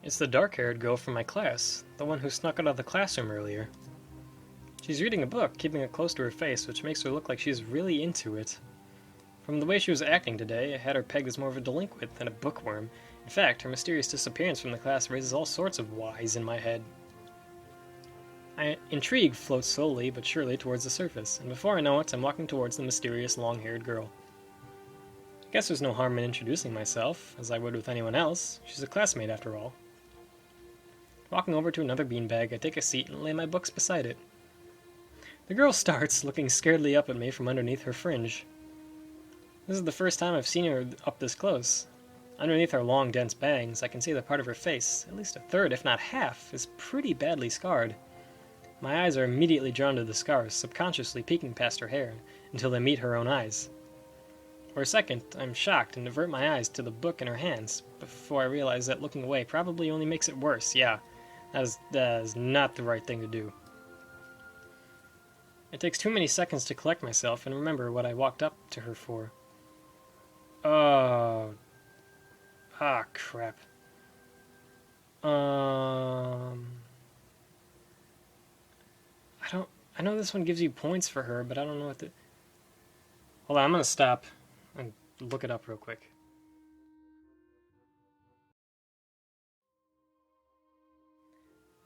It's the dark-haired girl from my class, the one who snuck out of the classroom earlier. She's reading a book, keeping it close to her face, which makes her look like she's really into it. From the way she was acting today, I had her pegged as more of a delinquent than a bookworm. In fact, her mysterious disappearance from the class raises all sorts of whys in my head. Intrigue floats slowly but surely towards the surface, and before I know it, I'm walking towards the mysterious long-haired girl. I guess there's no harm in introducing myself, as I would with anyone else. She's a classmate after all. Walking over to another beanbag, I take a seat and lay my books beside it. The girl starts, looking scaredly up at me from underneath her fringe. This is the first time I've seen her up this close. Underneath her long, dense bangs, I can see that part of her face, at least a third, if not half, is pretty badly scarred. My eyes are immediately drawn to the scars, subconsciously peeking past her hair, until they meet her own eyes. For a second, I'm shocked and divert my eyes to the book in her hands, before I realize that looking away probably only makes it worse. Yeah, that is not the right thing to do. It takes too many seconds to collect myself and remember what I walked up to her for. Oh. Ah, crap. I know this one gives you points for her, but I don't know what the... Hold on, I'm gonna stop and look it up real quick.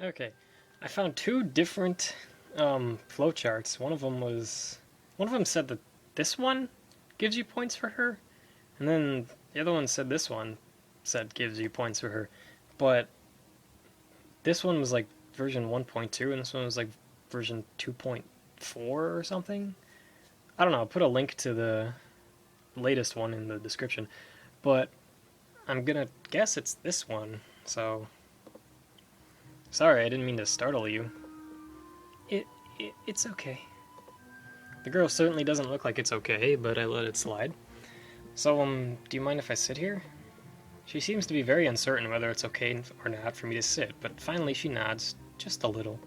Okay, I found two different flowcharts. One of them said that this one gives you points for her, and then the other one said this one said gives you points for her. But this one was like version 1.2, and this one was like version 2.4 or something. I don't know, I'll put a link to the latest one in the description, but I'm gonna guess it's this one, so... Sorry, I didn't mean to startle you. It's okay. The girl certainly doesn't look like it's okay, but I let it slide. So, do you mind if I sit here? She seems to be very uncertain whether it's okay or not for me to sit, but finally she nods, just a little.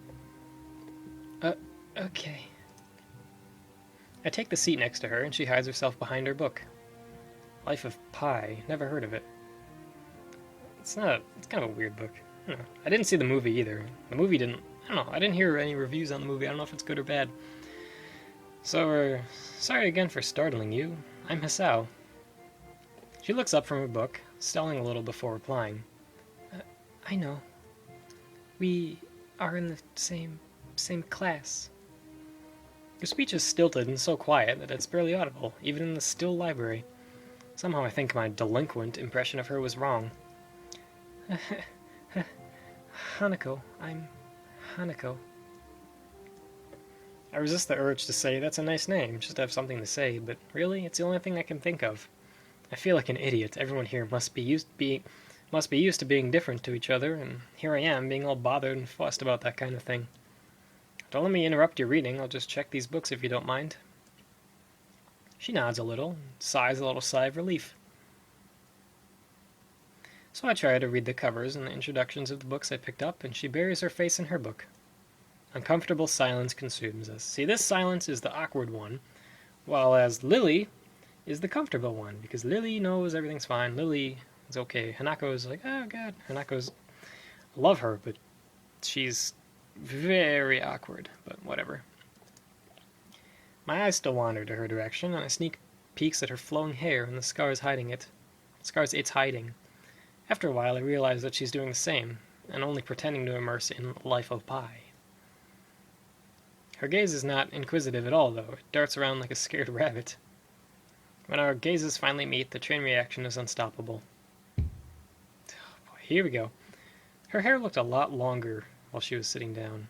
Okay. I take the seat next to her, and she hides herself behind her book. Life of Pi, never heard of it. It's kind of a weird book. I don't know. I didn't see the movie either. The movie didn't, I don't know, I didn't hear any reviews on the movie. I don't know if it's good or bad. So, sorry again for startling you. I'm Hisao. She looks up from her book, stalling a little before replying. I know. We are in the same class. Your speech is stilted and so quiet that it's barely audible, even in the still library. Somehow I think my delinquent impression of her was wrong. Hanako, I'm Hanako. I resist the urge to say, that's a nice name, just to have something to say, but really, it's the only thing I can think of. I feel like an idiot. Everyone here must be used to being different to each other, and here I am, being all bothered and fussed about that kind of thing. Don't let me interrupt your reading, I'll just check these books if you don't mind. She nods a little, and sighs a little sigh of relief. So I try to read the covers and the introductions of the books I picked up, and she buries her face in her book. Uncomfortable silence consumes us. See, this silence is the awkward one, while as Lilly is the comfortable one, because Lilly knows everything's fine. Lilly is okay. Hanako's like, oh god. Hanako's... I love her, but she's very awkward, but whatever. My eyes still wander to her direction, and I sneak peeks at her flowing hair and the scars it's hiding. After a while, I realize that she's doing the same, and only pretending to immerse in Life of Pi. Her gaze is not inquisitive at all, though. It darts around like a scared rabbit. When our gazes finally meet, the chain reaction is unstoppable. Oh boy, here we go. Her hair looked a lot longer while she was sitting down.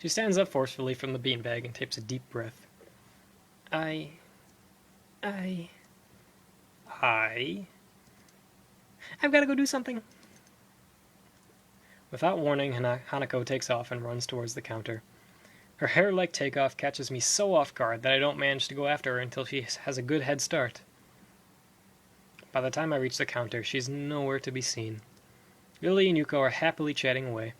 She stands up forcefully from the beanbag and takes a deep breath. I... I've got to go do something. Without warning, Hanako takes off and runs towards the counter. Her hair-like takeoff catches me so off guard that I don't manage to go after her until she has a good head start. By the time I reach the counter, she's nowhere to be seen. Lilly and Yuko are happily chatting away.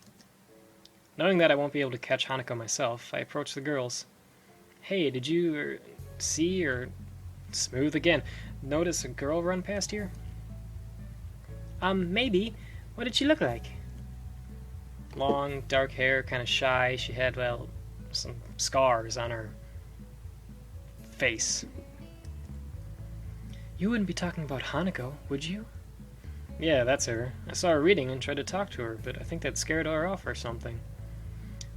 Knowing that I won't be able to catch Hanako myself, I approach the girls. Hey, did you see or smooth again? Notice a girl run past here? Maybe, What did she look like? Long, dark hair, kind of shy. She had, well, some scars on her face. You wouldn't be talking about Hanako, would you? Yeah, that's her. I saw her reading and tried to talk to her, but I think that scared her off or something.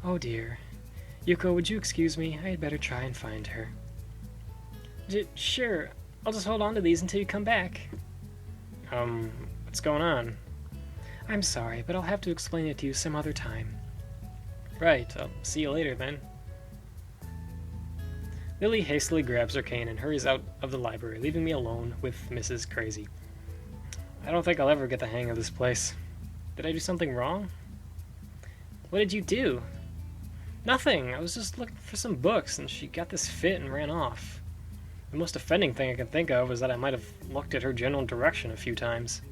Oh dear. Yuko, would you excuse me? I had better try and find her. Sure. I'll just hold on to these until you come back. What's going on? I'm sorry, but I'll have to explain it to you some other time. Right, I'll see you later then. Lilly hastily grabs her cane and hurries out of the library, leaving me alone with Mrs. Crazy. I don't think I'll ever get the hang of this place. Did I do something wrong? What did you do? Nothing. I was just looking for some books, and she got this fit and ran off. The most offending thing I can think of is that I might have looked at her general direction a few times.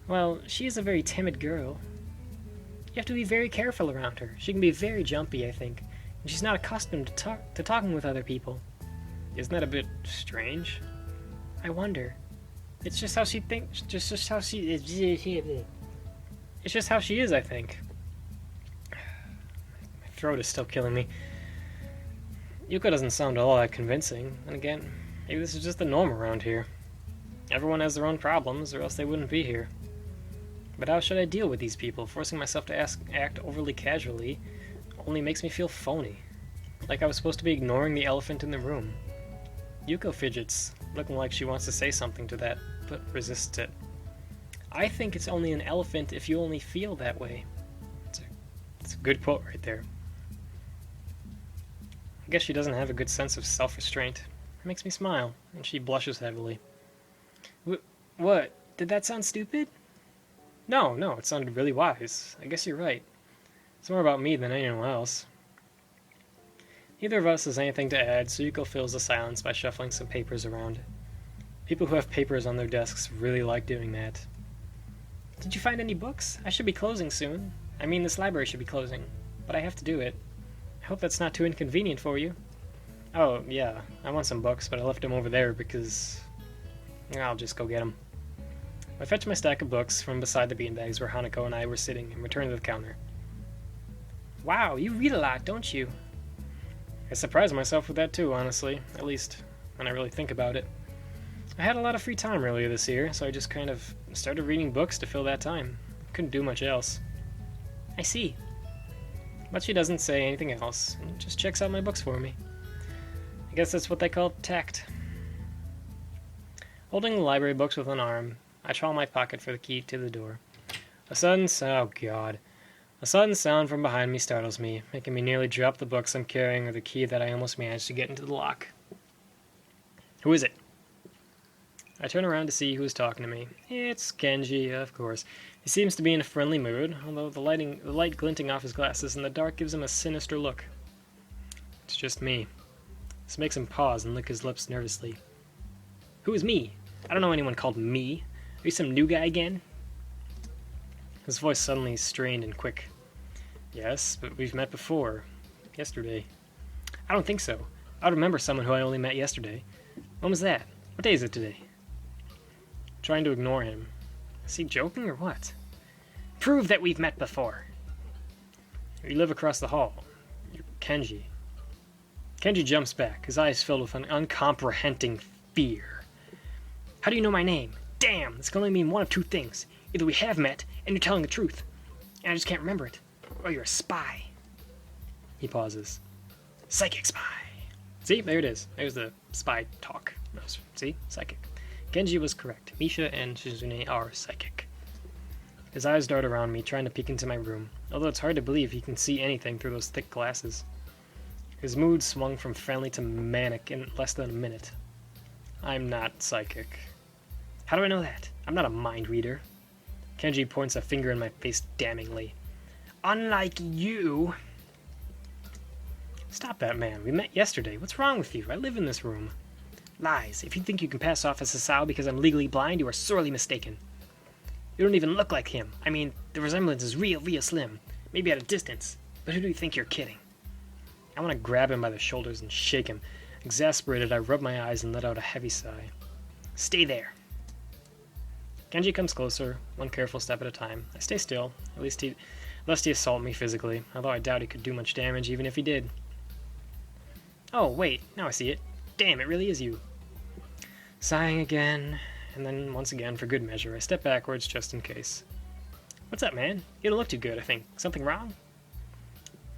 Well, she is a very timid girl. You have to be very careful around her. She can be very jumpy, I think, and she's not accustomed to talking with other people. Isn't that a bit strange? I wonder. It's just how she thinks. Just how she is. It's just how she is, I think. My throat is still killing me. Yuko doesn't sound all that convincing. And again, maybe this is just the norm around here. Everyone has their own problems, or else they wouldn't be here. But how should I deal with these people? Forcing myself to act overly casually only makes me feel phony. Like I was supposed to be ignoring the elephant in the room. Yuko fidgets, looking like she wants to say something to that, but resists it. I think it's only an elephant if you only feel that way. It's a good quote right there. I guess she doesn't have a good sense of self-restraint. It makes me smile, and she blushes heavily. What? Did that sound stupid? No, it sounded really wise. I guess you're right. It's more about me than anyone else. Neither of us has anything to add, so Yuko fills the silence by shuffling some papers around. People who have papers on their desks really like doing that. Did you find any books? I should be closing soon. I mean, this library should be closing, but I have to do it. I hope that's not too inconvenient for you. Oh, yeah, I want some books, but I left them over there because I'll just go get them. I fetched my stack of books from beside the beanbags where Hanako and I were sitting and returned to the counter. Wow, you read a lot, don't you? I surprised myself with that too, honestly. At least, when I really think about it. I had a lot of free time earlier this year, so I just kind of started reading books to fill that time. Couldn't do much else. I see. But she doesn't say anything else, and just checks out my books for me. I guess that's what they call tact. Holding the library books with one arm, I trawl my pocket for the key to the door. A sudden sound from behind me startles me, making me nearly drop the books I'm carrying or the key that I almost managed to get into the lock. Who is it? I turn around to see who is talking to me. It's Kenji, of course. He seems to be in a friendly mood, although the light glinting off his glasses in the dark gives him a sinister look. It's just me. This makes him pause and lick his lips nervously. Who is me? I don't know anyone called me. Are you some new guy again? His voice suddenly strained and quick. Yes, but we've met before. Yesterday. I don't think so. I remember someone who I only met yesterday. When was that? What day is it today? Trying to ignore him. Is he joking or what? Prove that we've met before. You live across the hall. You're Kenji. Kenji jumps back, his eyes filled with an uncomprehending fear. How do you know my name? Damn, this can only mean one of two things. Either we have met, and you're telling the truth, and I just can't remember it, or you're a spy. He pauses. Psychic spy. See, there it is. There's the spy talk. See? Psychic. Kenji was correct. Misha and Shizune are psychic. His eyes dart around me, trying to peek into my room, although it's hard to believe he can see anything through those thick glasses. His mood swung from friendly to manic in less than a minute. I'm not psychic. How do I know that? I'm not a mind reader. Kenji points a finger in my face damningly. Unlike you... Stop that, man. We met yesterday. What's wrong with you? I live in this room. Lies. If you think you can pass off as Sasao because I'm legally blind, you are sorely mistaken. You don't even look like him. I mean, the resemblance is real slim. Maybe at a distance. But who do you think you're kidding? I want to grab him by the shoulders and shake him. Exasperated, I rub my eyes and let out a heavy sigh. Stay there. Kenji comes closer, one careful step at a time. I stay still, lest he assault me physically, although I doubt he could do much damage even if he did. Oh, wait, now I see it. Damn, it really is you. Sighing again, and then once again, for good measure, I step backwards just in case. What's up, man? You don't look too good, I think. Something wrong?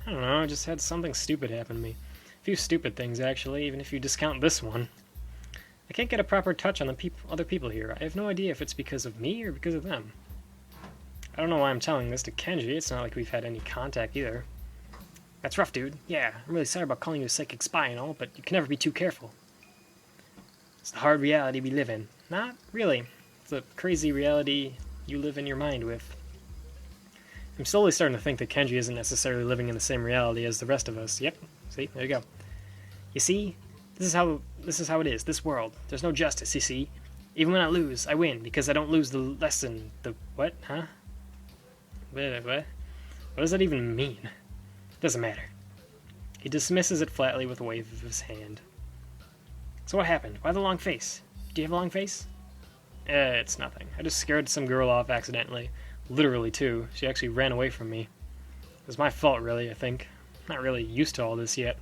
I don't know, I just had something stupid happen to me. A few stupid things, actually, even if you discount this one. I can't get a proper touch on the other people here. I have no idea if it's because of me or because of them. I don't know why I'm telling this to Kenji. It's not like we've had any contact either. That's rough, dude. Yeah, I'm really sorry about calling you a psychic spy and all, but you can never be too careful. It's the hard reality we live in. Not really. It's the crazy reality you live in your mind with. I'm slowly starting to think that Kenji isn't necessarily living in the same reality as the rest of us. Yep. See? There you go. You see? This is how it is, this world. There's no justice, you see? Even when I lose, I win, because I don't lose the lesson. The what? Huh? What? What does that even mean? Doesn't matter. He dismisses it flatly with a wave of his hand. So what happened? Why the long face? Do you have a long face? It's nothing. I just scared some girl off accidentally. Literally, too. She actually ran away from me. It was my fault, really, I think. I'm not really used to all this yet.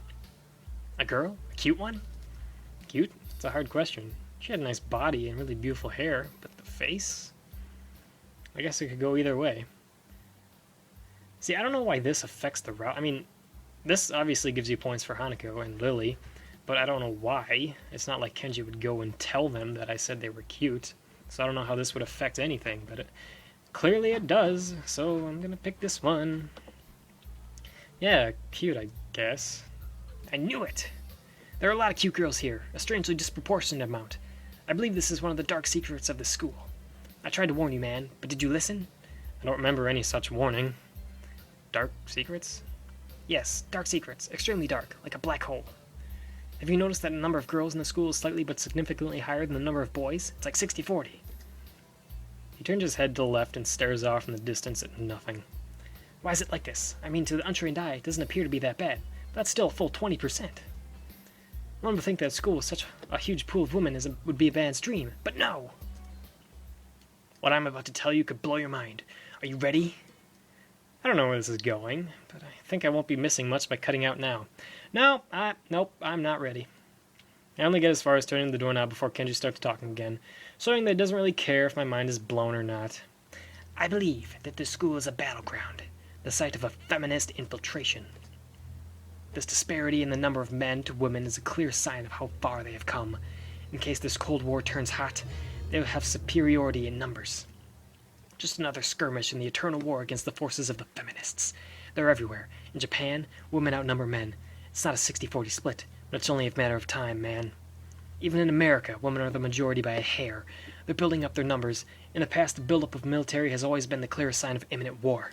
A girl? A cute one? Cute? It's a hard question. She had a nice body and really beautiful hair, but the face? I guess it could go either way. See, I don't know why this affects the route. I mean, this obviously gives you points for Hanako and Lilly, but I don't know why. It's not like Kenji would go and tell them that I said they were cute, so I don't know how this would affect anything, but clearly it does, so I'm gonna pick this one. Yeah, cute, I guess. I knew it! There are a lot of cute girls here, a strangely disproportionate amount. I believe this is one of the dark secrets of the school. I tried to warn you, man, but did you listen? I don't remember any such warning. Dark secrets? Yes, dark secrets. Extremely dark, like a black hole. Have you noticed that the number of girls in the school is slightly but significantly higher than the number of boys? It's like 60-40. He turns his head to the left and stares off in the distance at nothing. Why is it like this? I mean, to the untrained eye, it doesn't appear to be that bad, but that's still a full 20%. One would think that school with such a huge pool of women would be a man's dream, but no! What I'm about to tell you could blow your mind. Are you ready? I don't know where this is going, but I think I won't be missing much by cutting out now. Nope, I'm not ready. I only get as far as turning the doorknob before Kenji starts talking again, showing that he doesn't really care if my mind is blown or not. I believe that this school is a battleground, the site of a feminist infiltration. This disparity in the number of men to women is a clear sign of how far they have come. In case this Cold War turns hot, they will have superiority in numbers. Just another skirmish in the eternal war against the forces of the feminists. They're everywhere. In Japan, women outnumber men. It's not a 60-40 split, but it's only a matter of time, man. Even in America, women are the majority by a hair. They're building up their numbers. In the past, the buildup of military has always been the clearest sign of imminent war.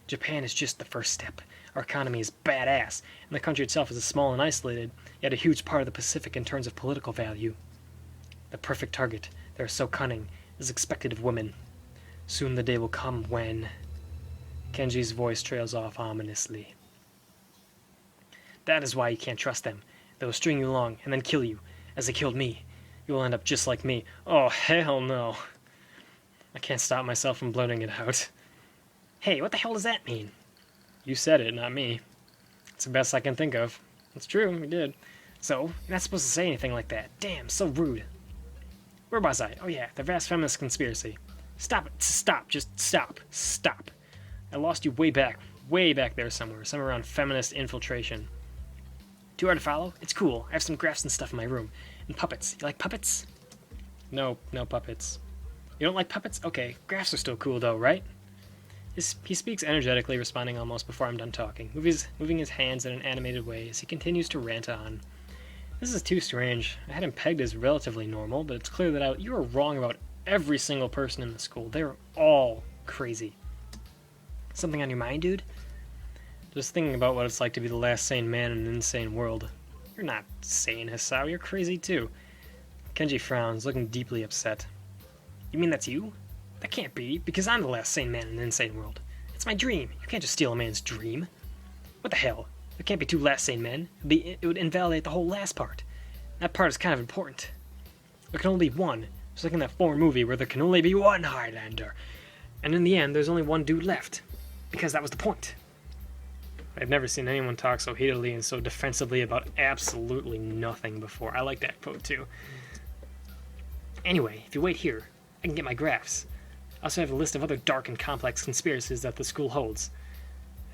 Japan is just the first step. Our economy is badass, and the country itself is small and isolated, yet a huge part of the Pacific in terms of political value. The perfect target, they are so cunning, is expected of women. Soon the day will come when... Kenji's voice trails off ominously. That is why you can't trust them. They will string you along and then kill you, as they killed me. You will end up just like me. Oh, hell no. I can't stop myself from blurting it out. Hey, what the hell does that mean? You said it, not me. It's the best I can think of. It's true, you did. So, you're not supposed to say anything like that. Damn, so rude. Where was I? Oh yeah, the vast feminist conspiracy. Stop it. Stop. Just stop. Stop. I lost you way back there somewhere around feminist infiltration. Too hard to follow? It's cool. I have some graphs and stuff in my room. And puppets. You like puppets? No puppets. You don't like puppets? Okay, graphs are still cool though, right? He speaks energetically, responding almost before I'm done talking, moving his hands in an animated way as he continues to rant on. This is too strange. I had him pegged as relatively normal, but it's clear that you were wrong about every single person in the school. They're all crazy. Something on your mind, dude? Just thinking about what it's like to be the last sane man in an insane world. You're not sane, Hisao. You're crazy, too. Kenji frowns, looking deeply upset. You mean that's you? That can't be, because I'm the last sane man in an insane world. It's my dream. You can't just steal a man's dream. What the hell? There can't be two last sane men. It would invalidate the whole last part. That part is kind of important. There can only be one, It's like in that foreign movie where there can only be one Highlander. And in the end, there's only one dude left. Because that was the point. I've never seen anyone talk so heatedly and so defensively about absolutely nothing before. I like that quote too. Anyway, if you wait here, I can get my graphs. I also have a list of other dark and complex conspiracies that the school holds.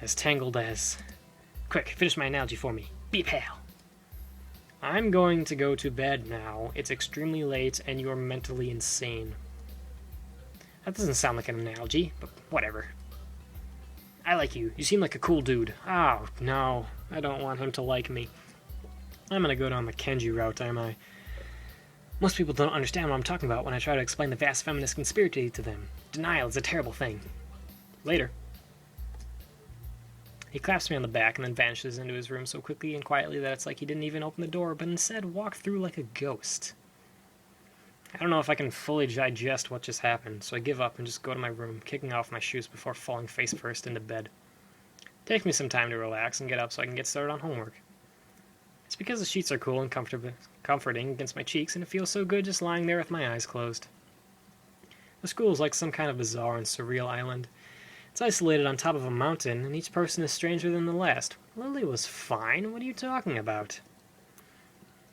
As tangled as... Quick, finish my analogy for me. Be pal. I'm going to go to bed now. It's extremely late and you're mentally insane. That doesn't sound like an analogy, but whatever. I like you. You seem like a cool dude. Oh, no. I don't want him to like me. I'm gonna go down the Kenji route, am I? Most people don't understand what I'm talking about when I try to explain the vast feminist conspiracy to them. Denial is a terrible thing. Later. He claps me on the back and then vanishes into his room so quickly and quietly that it's like he didn't even open the door, but instead walked through like a ghost. I don't know if I can fully digest what just happened, so I give up and just go to my room, kicking off my shoes before falling face first into bed. It takes me some time to relax and get up so I can get started on homework. It's because the sheets are cool and comforting against my cheeks, and it feels so good just lying there with my eyes closed. The school is like some kind of bizarre and surreal island. It's isolated on top of a mountain, and each person is stranger than the last. Lilly was fine. What are you talking about?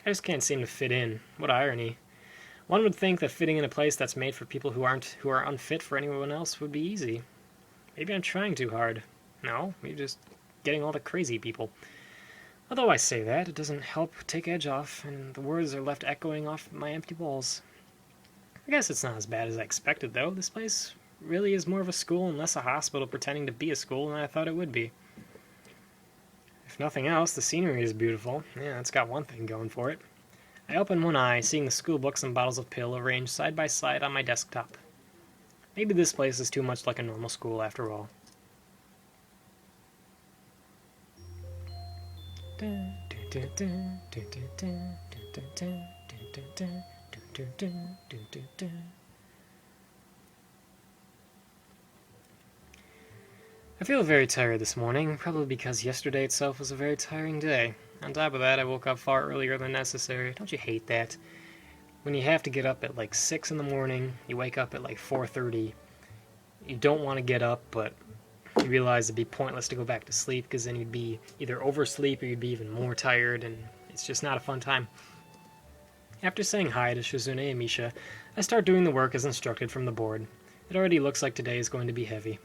I just can't seem to fit in. What irony. One would think that fitting in a place that's made for people who are unfit for anyone else would be easy. Maybe I'm trying too hard. No, maybe just getting all the crazy people. Although I say that, it doesn't help take edge off, and the words are left echoing off my empty walls. I guess it's not as bad as I expected, though. This place really is more of a school and less a hospital pretending to be a school than I thought it would be. If nothing else, the scenery is beautiful. Yeah, it's got one thing going for it. I open one eye, seeing the school books and bottles of pill arranged side by side on my desktop. Maybe this place is too much like a normal school after all. I feel very tired this morning, probably because yesterday itself was a very tiring day. On top of that, I woke up far earlier than necessary. Don't you hate that? When you have to get up at like 6 in the morning, you wake up at like 4:30. You don't want to get up, but you realize it'd be pointless to go back to sleep because then you'd be either oversleep or you'd be even more tired, and it's just not a fun time. After saying hi to Shizune and Misha, I start doing the work as instructed from the board. It already looks like today is going to be heavy.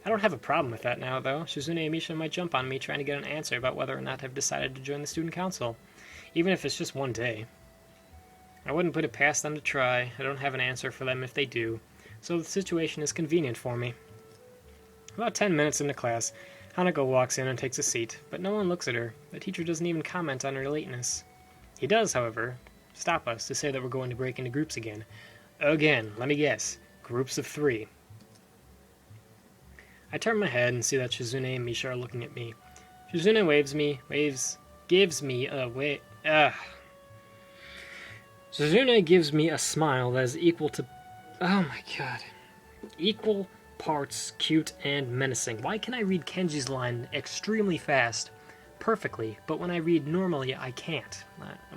I don't have a problem with that now, though. Shizune and Misha might jump on me trying to get an answer about whether or not I've decided to join the student council, even if it's just one day. I wouldn't put it past them to try. I don't have an answer for them if they do, so the situation is convenient for me. About 10 minutes into class, Hanako walks in and takes a seat, but no one looks at her. The teacher doesn't even comment on her lateness. He does, however, stop us to say that we're going to break into groups again. Again, let me guess. Groups of 3. I turn my head and see that Shizune and Misha are looking at me. Shizune gives me Shizune gives me a smile that is equal parts cute and menacing. Why can I read Kenji's line extremely fast, perfectly, but when I read normally I can't?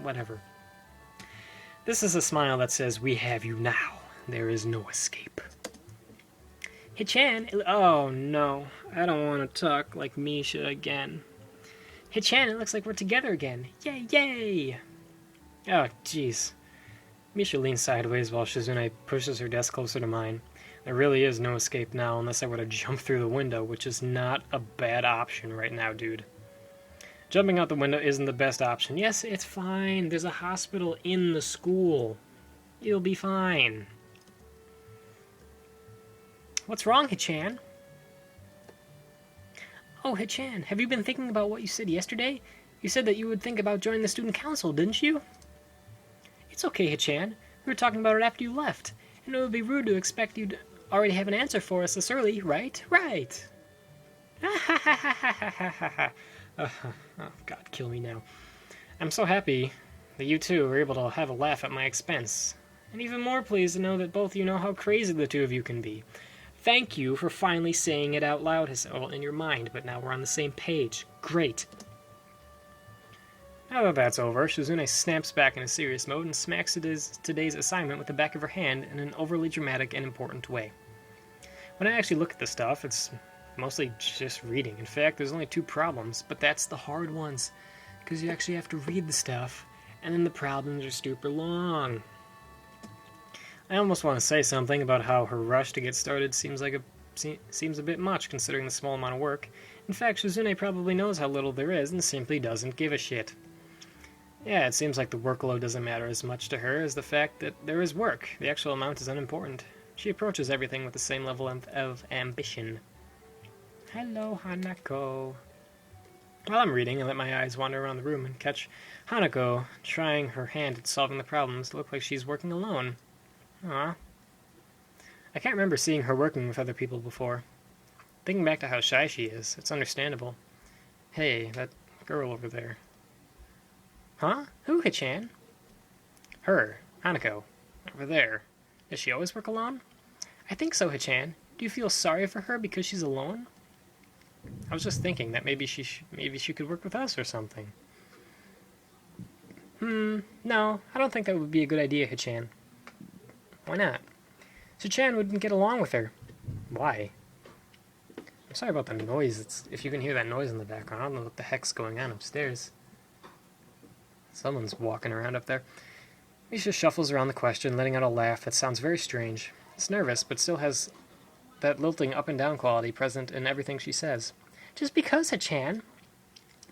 Whatever. This is a smile that says, "We have you now. There is no escape." Hichan, oh no, I don't want to talk like Misha again. Hichan, it looks like we're together again. Yay, yay! Oh, jeez. Misha leans sideways while Shizune pushes her desk closer to mine. There really is no escape now unless I were to jump through the window, which is not a bad option right now, dude. Jumping out the window isn't the best option. Yes, it's fine. There's a hospital in the school. You'll be fine. What's wrong, Hichan? Oh, Hichan, have you been thinking about what you said yesterday? You said that you would think about joining the student council, didn't you? It's okay, Hichan. We were talking about it after you left, and it would be rude to expect you to already have an answer for us this early, right? Right. Oh, God, kill me now. I'm so happy that you two were able to have a laugh at my expense, and even more pleased to know that both you know how crazy the two of you can be. Thank you for finally saying it out loud, well, in your mind, but now we're on the same page. Great. Now that that's over, Shizune snaps back into serious mode and smacks today's assignment with the back of her hand in an overly dramatic and important way. When I actually look at the stuff, it's mostly just reading. In fact, there's only 2 problems, but that's the hard ones, because you actually have to read the stuff, and then the problems are super long. I almost want to say something about how her rush to get started seems a bit much considering the small amount of work. In fact, Shizune probably knows how little there is and simply doesn't give a shit. Yeah, it seems like the workload doesn't matter as much to her as the fact that there is work. The actual amount is unimportant. She approaches everything with the same level of ambition. Hello, Hanako. While I'm reading, I let my eyes wander around the room and catch Hanako trying her hand at solving the problems to look like she's working alone. Aw. I can't remember seeing her working with other people before. Thinking back to how shy she is, it's understandable. Hey, that girl over there. Huh? Who, Hichan? Her, Hanako. Over there. Does she always work alone? I think so, Hichan. Do you feel sorry for her because she's alone? I was just thinking that maybe she could work with us or something. No, I don't think that would be a good idea, Hichan. Why not? Hichan wouldn't get along with her. Why? I'm sorry about the noise. If you can hear that noise in the background, I don't know what the heck's going on upstairs. Someone's walking around up there. Misha shuffles around the question, letting out a laugh that sounds very strange. It's nervous, but still has that lilting up and down quality present in everything she says. Just because, Hichan.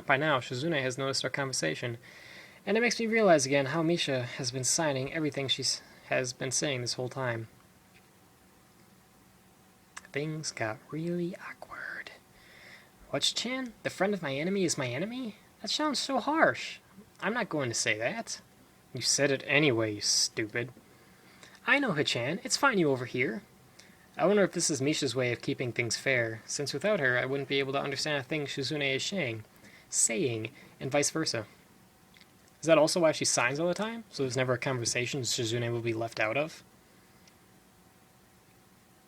By now, Shizune has noticed our conversation, and it makes me realize again how Misha has been signing everything she has been saying this whole time. Things got really awkward. What's Chan? The friend of my enemy is my enemy? That sounds so harsh. I'm not going to say that. You said it anyway, you stupid. I know, Hichan. It's fine you over here. I wonder if this is Misha's way of keeping things fair, since without her I wouldn't be able to understand a thing Shizune is saying, and vice versa. Is that also why she signs all the time? So there's never a conversation Shizune will be left out of?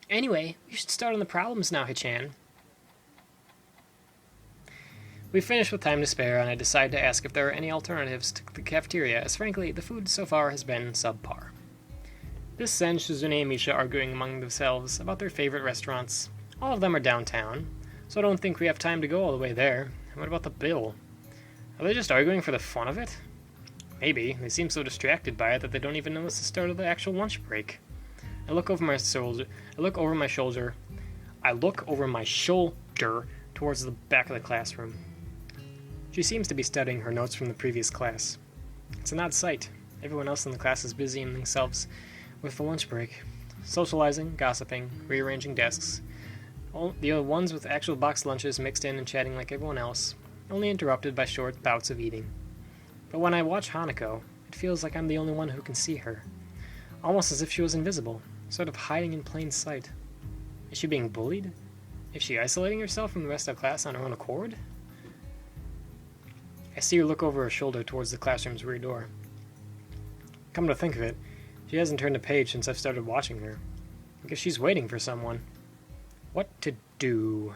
Anyway, we should start on the problems now, Hichan. We finished with time to spare, and I decided to ask if there are any alternatives to the cafeteria, as frankly, the food so far has been subpar. This sends Shizune and Misha arguing among themselves about their favorite restaurants. All of them are downtown, so I don't think we have time to go all the way there. And what about the bill? Are they just arguing for the fun of it? Maybe. They seem so distracted by it that they don't even notice the start of the actual lunch break. I look over my shoulder towards the back of the classroom. She seems to be studying her notes from the previous class. It's an odd sight. Everyone else in the class is busying themselves with the lunch break, socializing, gossiping, rearranging desks. The ones with actual boxed lunches mixed in and chatting like everyone else, only interrupted by short bouts of eating. But when I watch Hanako, it feels like I'm the only one who can see her. Almost as if she was invisible, sort of hiding in plain sight. Is she being bullied? Is she isolating herself from the rest of the class on her own accord? I see her look over her shoulder towards the classroom's rear door. Come to think of it, she hasn't turned a page since I've started watching her. I guess she's waiting for someone. What to do?